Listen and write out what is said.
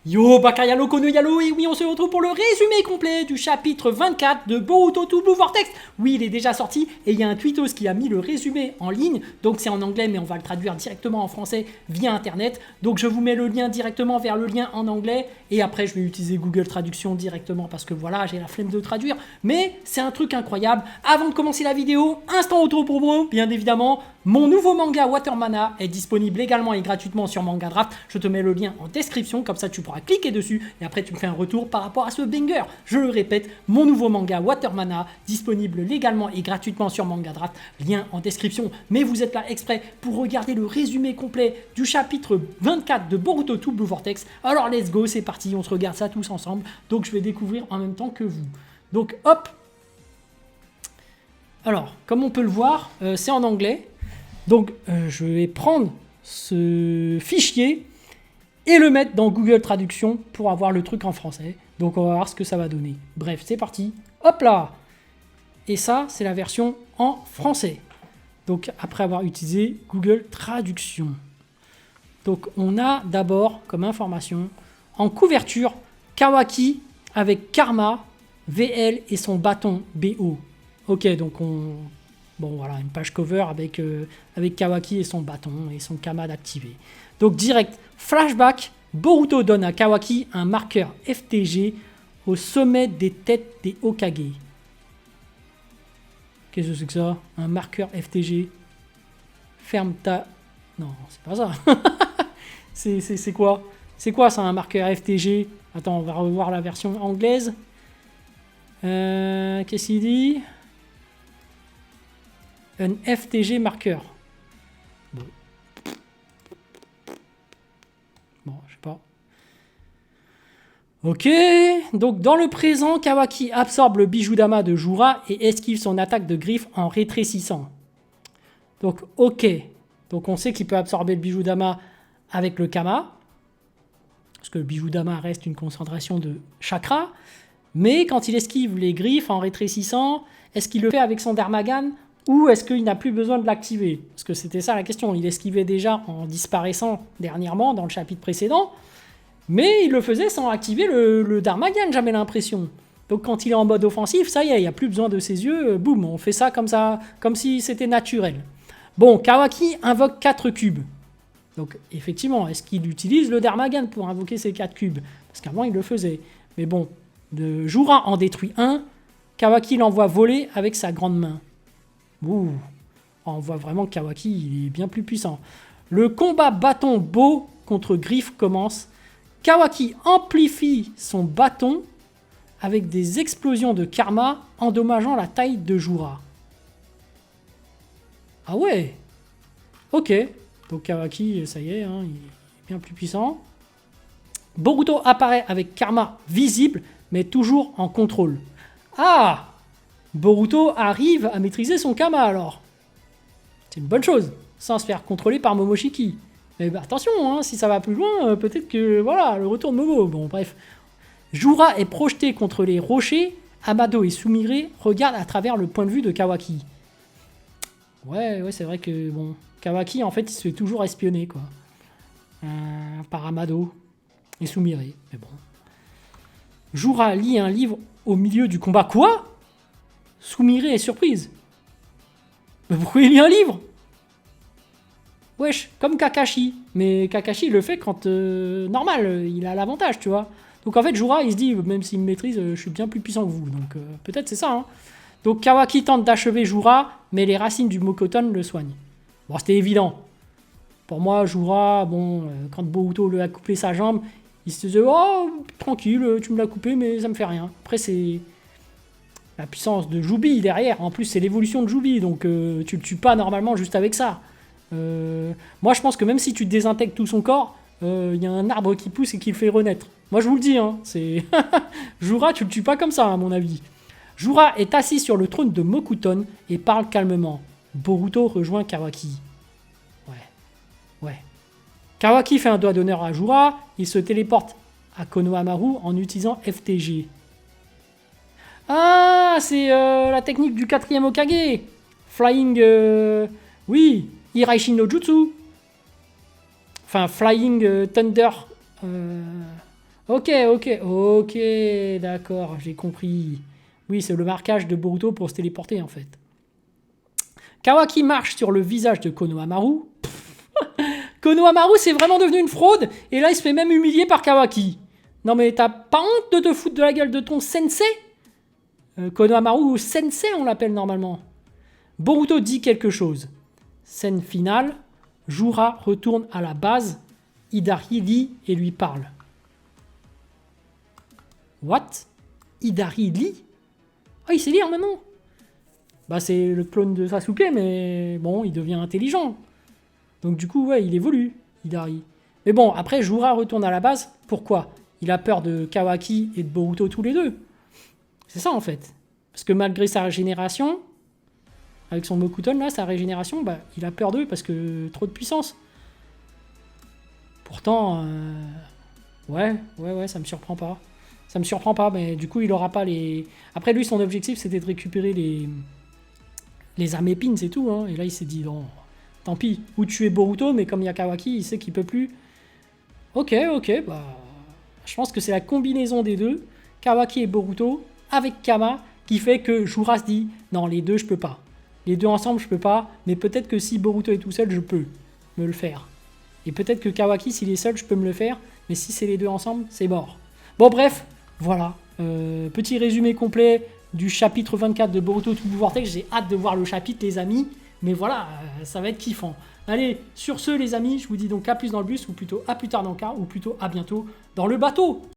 Yo, Bakayalo, Kono Yalo, et oui, on se retrouve pour le résumé complet du chapitre 24 de Boruto to Blue Vortex. Oui, il est déjà sorti, et il y a un tweetos qui a mis le résumé en ligne, donc c'est en anglais, mais on va le traduire directement en français via Internet. Donc je vous mets le lien directement vers le lien en anglais, et après je vais utiliser Google Traduction directement, parce que voilà, j'ai la flemme de traduire, mais c'est un truc incroyable. Avant de commencer la vidéo, instant auto-promo, bien évidemment, mon nouveau manga Watermana est disponible également et gratuitement sur Manga Draft. Je te mets le lien en description, comme ça tu pourras cliquer dessus et après tu me fais un retour par rapport à ce banger. Je le répète, mon nouveau manga Watermana, disponible légalement et gratuitement sur Manga Draft, lien en description. Mais vous êtes là exprès pour regarder le résumé complet du chapitre 24 de Boruto to Blue Vortex. Alors let's go, c'est parti, on se regarde ça tous ensemble. Donc je vais découvrir en même temps que vous. Donc hop. Alors, comme on peut le voir, c'est en anglais. Donc, je vais prendre ce fichier et le mettre dans Google Traduction pour avoir le truc en français. Donc, on va voir ce que ça va donner. Bref, c'est parti. Hop là! Et ça, c'est la version en français. Donc, après avoir utilisé Google Traduction. Donc, on a d'abord, comme information, en couverture, Kawaki avec Karma, VL et son bâton, BO. Ok, donc on... Bon, voilà, une page cover avec, avec Kawaki et son bâton et son Kamad activé. Donc, direct, flashback, Boruto donne à Kawaki un marqueur FTG au sommet des têtes des Hokage. Qu'est-ce que c'est que ça? Un marqueur FTG. Ferme ta... Non, c'est pas ça. c'est quoi? C'est quoi ça, un marqueur FTG? Attends, on va revoir la version anglaise. Qu'est-ce qu'il dit? Un FTG marqueur. Bon. Bon, je sais pas. Ok. Donc, dans le présent, Kawaki absorbe le bijou d'Ama de Jura et esquive son attaque de griffe en rétrécissant. Donc, ok. Donc, on sait qu'il peut absorber le bijou d'Ama avec le Kama. Parce que le bijou d'Ama reste une concentration de chakra. Mais quand il esquive les griffes en rétrécissant, est-ce qu'il le fait avec son Dharmagan? Ou est-ce qu'il n'a plus besoin de l'activer? Parce que c'était ça la question. Il esquivait déjà en disparaissant dernièrement dans le chapitre précédent. Mais il le faisait sans activer le Dharmagan, j'avais l'impression. Donc quand il est en mode offensif, ça y est, il n'y a plus besoin de ses yeux. Boum, on fait ça, comme si c'était naturel. Bon, Kawaki invoque 4 cubes. Donc effectivement, est-ce qu'il utilise le Dharmagan pour invoquer ces 4 cubes? Parce qu'avant, il le faisait. Mais bon, de Jura en détruit un. Kawaki l'envoie voler avec sa grande main. Ouh, on voit vraiment que Kawaki il est bien plus puissant. Le combat bâton beau contre griffe commence. Kawaki amplifie son bâton avec des explosions de karma endommageant la taille de Jura. Ah ouais. Ok. Donc Kawaki, ça y est, hein, il est bien plus puissant. Boruto apparaît avec karma visible, mais toujours en contrôle. Ah! Boruto arrive à maîtriser son Kama alors. C'est une bonne chose, sans se faire contrôler par Momoshiki. Mais bah, attention, hein, si ça va plus loin, peut-être que voilà, le retour de Momo. Bon, bref. Jura est projeté contre les rochers. Amado et Sumire regardent à travers le point de vue de Kawaki. Ouais, c'est vrai que bon, Kawaki en fait, il se fait toujours espionner quoi, par Amado et Sumire. Mais bon. Jura lit un livre au milieu du combat. Quoi? Sumire est surprise. Mais pourquoi il lit un livre? Wesh, comme Kakashi. Mais Kakashi, il le fait quand... normal, il a l'avantage, tu vois. Donc en fait, Jura, il se dit, même s'il me maîtrise, je suis bien plus puissant que vous. Donc peut-être c'est ça, hein. Donc Kawaki tente d'achever Jura, mais les racines du Mokoton le soignent. Bon, c'était évident. Pour moi, Jura, bon, quand Boruto lui a coupé sa jambe, il se disait, oh, tranquille, tu me l'as coupé, mais ça me fait rien. Après, c'est... la puissance de Jubi derrière. En plus, c'est l'évolution de Jubi, donc tu le tues pas normalement juste avec ça. Moi, je pense que même si tu désintègres tout son corps, il y a un arbre qui pousse et qui le fait renaître. Moi, je vous le dis, hein, c'est... Jura, tu le tues pas comme ça, à mon avis. Jura est assis sur le trône de Mokuton et parle calmement. Boruto rejoint Kawaki. Ouais. Kawaki fait un doigt d'honneur à Jura. Il se téléporte à Konohamaru en utilisant FTG. Ah, c'est la technique du 4e Hokage. Flying... oui, Hiraishi no Jutsu. Enfin, Flying Thunder... Ok, d'accord, j'ai compris. Oui, c'est le marquage de Boruto pour se téléporter en fait. Kawaki marche sur le visage de Konohamaru. Konohamaru, c'est vraiment devenu une fraude, et là il se fait même humilier par Kawaki. Non mais t'as pas honte de te foutre de la gueule de ton sensei? Konohamaru sensei on l'appelle normalement. Boruto dit quelque chose. Scène finale, Jura retourne à la base, Hidari lit et lui parle. What? Hidari lit? Ah, il sait lire maintenant. Bah c'est le clone de Sasuke, mais bon, il devient intelligent. Donc du coup, ouais, il évolue, Hidari. Mais bon, après, Jura retourne à la base. Pourquoi? Il a peur de Kawaki et de Boruto tous les deux. C'est ça, en fait. Parce que malgré sa régénération, avec son Mokuton, là, sa régénération, bah, il a peur d'eux parce que trop de puissance. Pourtant, ouais, ça me surprend pas. Ça me surprend pas, mais du coup, il aura pas les... Après, lui, son objectif, c'était de récupérer les armes épines, c'est tout. Hein. Et là, il s'est dit, non, tant pis. Ou tuer Boruto, mais comme il y a Kawaki, il sait qu'il peut plus. Ok, bah... Je pense que c'est la combinaison des deux, Kawaki et Boruto, avec Kama, qui fait que Jura se dit, non, les deux, je peux pas. Les deux ensemble, je peux pas, mais peut-être que si Boruto est tout seul, je peux me le faire. Et peut-être que Kawaki, s'il est seul, je peux me le faire, mais si c'est les deux ensemble, c'est mort. Bon, bref, voilà. Petit résumé complet du chapitre 24 de Boruto Tout Vortex. J'ai hâte de voir le chapitre, les amis. Mais voilà, ça va être kiffant. Allez, sur ce, les amis, je vous dis donc à plus dans le bus, ou plutôt à plus tard dans le car, ou plutôt à bientôt dans le bateau.